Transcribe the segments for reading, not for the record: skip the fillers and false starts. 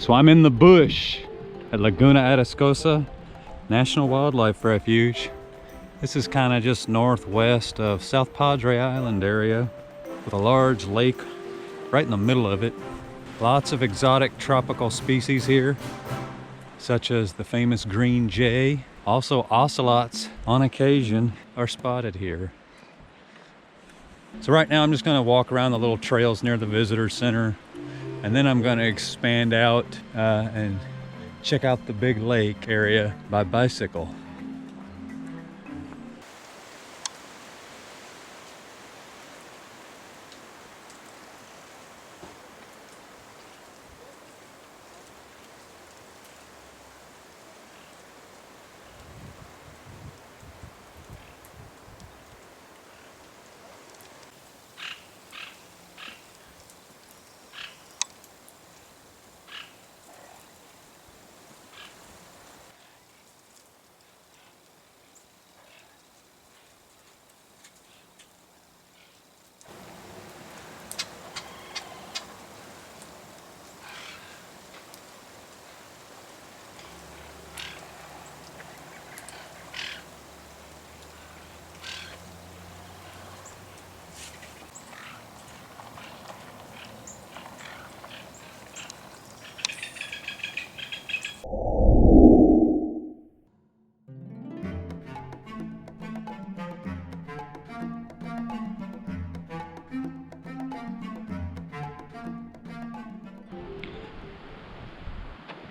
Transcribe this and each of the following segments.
So I'm in the bush at Laguna Atascosa National Wildlife Refuge. This is kind of just northwest of South Padre Island area with a large lake right in the middle of it. Lots of exotic tropical species here, such as the famous green jay. Also ocelots on occasion are spotted here. So right now I'm just going to walk around the little trails near the visitor center, and then I'm going to expand out and check out the big lake area by bicycle.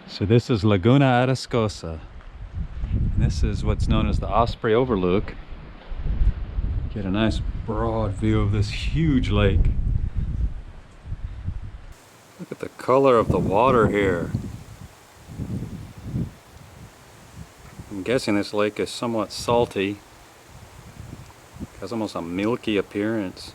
So this is Laguna Atascosa. This is what's known as the Osprey Overlook. Get a nice broad view of this huge lake. Look at the color of the water here. I'm guessing this lake is somewhat salty. It has almost a milky appearance.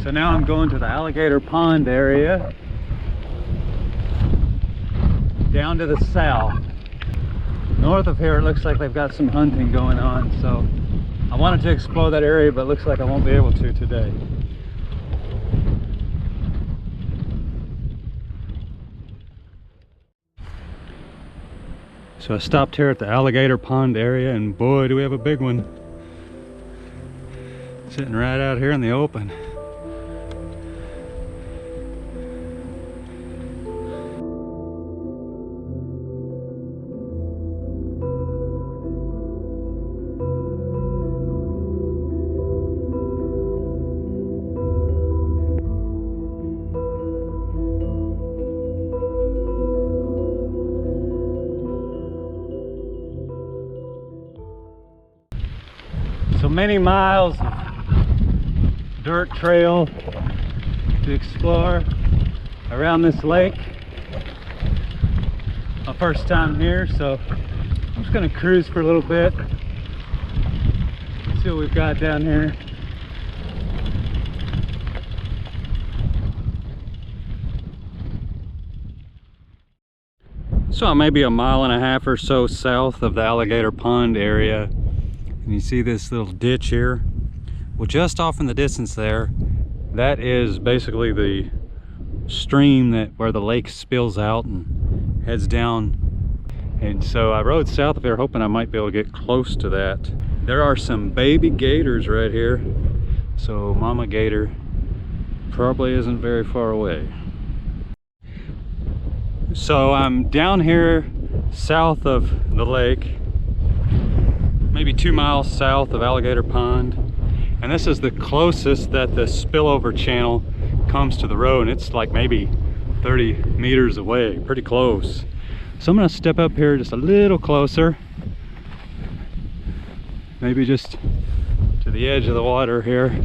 So now I'm going to the alligator pond area, down to the south. North of here it looks like they've got some hunting going on, so I wanted to explore that area, but it looks like I won't be able to today. So I stopped here at the alligator pond area, and boy do we have a big one sitting right out here in the open. So many miles of dirt trail to explore around this lake. My first time here, so I'm just gonna cruise for a little bit. See what we've got down here. So I'm maybe a mile and a half or so south of the alligator pond area. And you see this little ditch here? Well, just off in the distance there, that is basically the stream where the lake spills out and heads down. And so I rode south of there hoping I might be able to get close to that. There are some baby gators right here. So mama gator probably isn't very far away. So I'm down here south of the lake, maybe 2 miles south of Alligator Pond, and this is the closest that the spillover channel comes to the road, and it's like maybe 30 meters away, pretty close. So I'm going to step up here just a little closer, maybe just to the edge of the water here.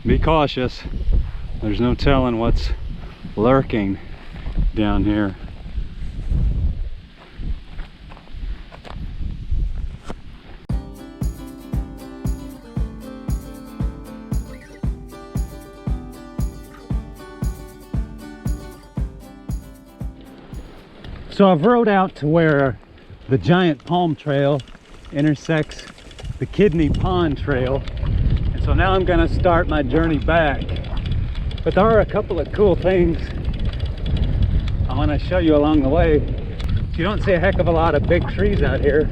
Be cautious, there's no telling what's lurking down here. So I've rode out to where the giant palm trail intersects the Kidney Pond Trail. And so now I'm gonna start my journey back. But there are a couple of cool things I wanna show you along the way. You don't see a heck of a lot of big trees out here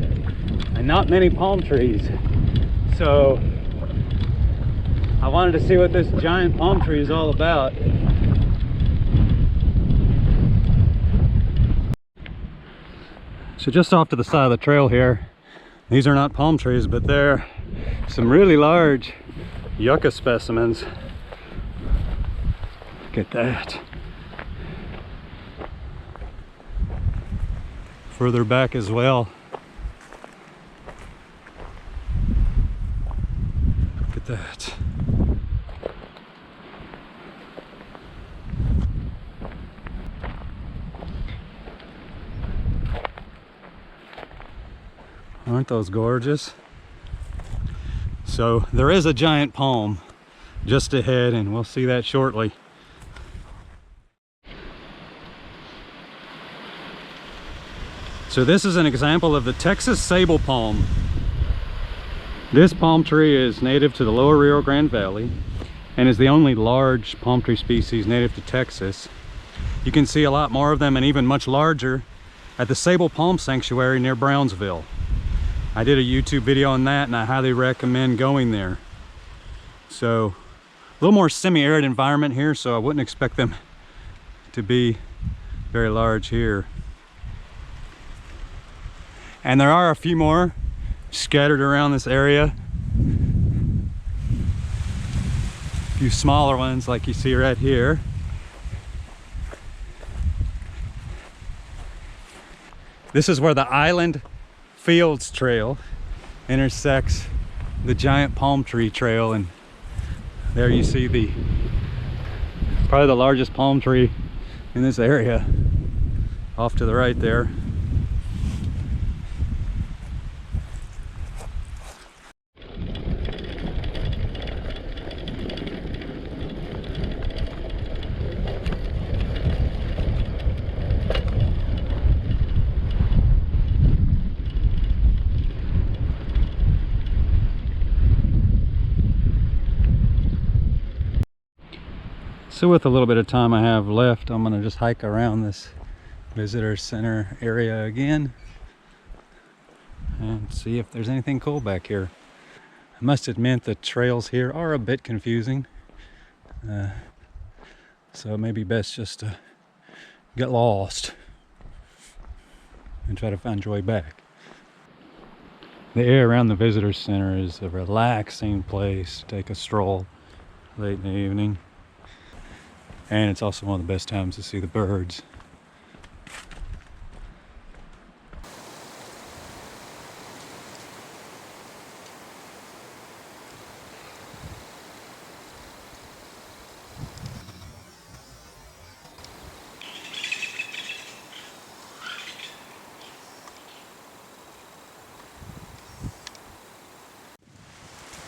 and not many palm trees. So I wanted to see what this giant palm tree is all about. So just off to the side of the trail here, these are not palm trees, but they're some really large yucca specimens. Look at that. Further back as well. Look at that. Aren't those gorgeous? So there is a giant palm just ahead, and we'll see that shortly. So this is an example of the Texas sable palm. This palm tree is native to the lower Rio Grande Valley and is the only large palm tree species native to Texas. You can see a lot more of them, and even much larger, at the Sable Palm Sanctuary near Brownsville. I did a YouTube video on that, and I highly recommend going there. So a little more semi-arid environment here, so I wouldn't expect them to be very large here. And there are a few more scattered around this area. A few smaller ones like you see right here. This is where the Island Fields Trail intersects the giant palm tree trail, and there you see probably the largest palm tree in this area off to the right there. So with a little bit of time I have left, I'm going to just hike around this visitor center area again and see if there's anything cool back here. I must admit the trails here are a bit confusing, so it may be best just to get lost and try to find your way back. The area around the visitor center is a relaxing place to take a stroll late in the evening. And it's also one of the best times to see the birds.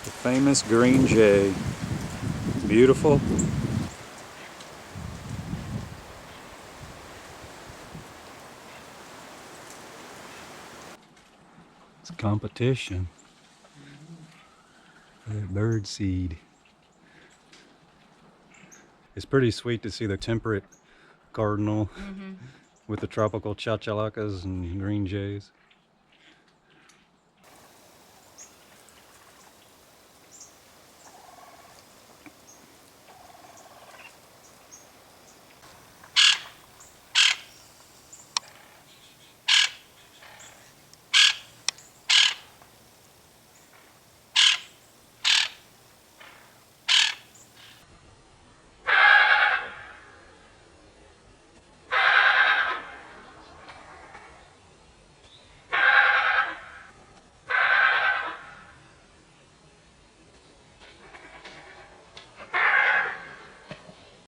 The famous green jay. Beautiful. It's competition for that bird seed. It's pretty sweet to see the temperate cardinal with the tropical chachalakas and green jays.